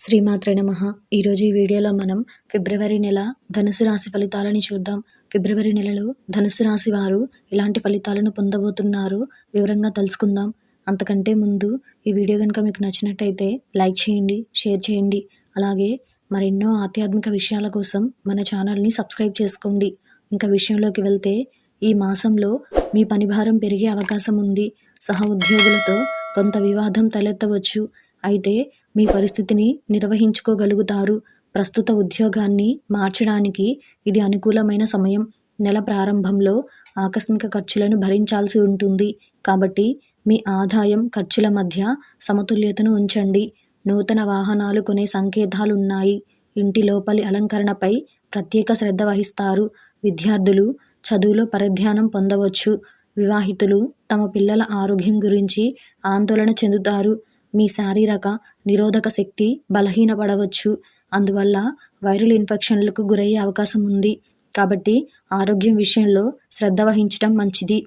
శ్రీమాత్రే నమః. ఈరోజు ఈ వీడియోలో మనం ఫిబ్రవరి నెల ధనుసు రాశి ఫలితాలని చూద్దాం. ఫిబ్రవరి నెలలో ధనుసు రాశి వారు ఎలాంటి ఫలితాలను పొందబోతున్నారో వివరంగా తెలుసుకుందాం. అంతకంటే ముందు ఈ వీడియో కనుక మీకు నచ్చినట్టయితే లైక్ చేయండి, షేర్ చేయండి. అలాగే మరెన్నో ఆధ్యాత్మిక విషయాల కోసం మన ఛానల్ని సబ్స్క్రైబ్ చేసుకోండి. ఇంకా విషయంలోకి వెళ్తే ఈ మాసంలో మీ పని భారం పెరిగే అవకాశం ఉంది. సహ ఉద్యోగులతో కొంత వివాదం తలెత్తవచ్చు. అయితే మీ పరిస్థితిని నిర్వహించుకోగలుగుతారు. ప్రస్తుత ఉద్యోగాన్ని మార్చడానికి ఇది అనుకూలమైన సమయం. నెల ప్రారంభంలో ఆకస్మిక ఖర్చులను భరించాల్సి ఉంటుంది. కాబట్టి మీ ఆదాయం ఖర్చుల మధ్య సమతుల్యతను ఉంచండి. నూతన వాహనాలు కొనే సంకేతాలున్నాయి. ఇంటి లోపలి అలంకరణపై ప్రత్యేక శ్రద్ధ వహిస్తారు. విద్యార్థులు చదువులో పరధ్యానం పొందవచ్చు. వివాహితులు తమ పిల్లల ఆరోగ్యం గురించి ఆందోళన చెందుతారు. మీ శారీరక నిరోధక శక్తి బలహీనపడవచ్చు. అందువల్ల వైరల్ ఇన్ఫెక్షన్లకు గురయ్యే అవకాశం ఉంది. కాబట్టి ఆరోగ్యం విషయంలో శ్రద్ధ వహించడం మంచిది.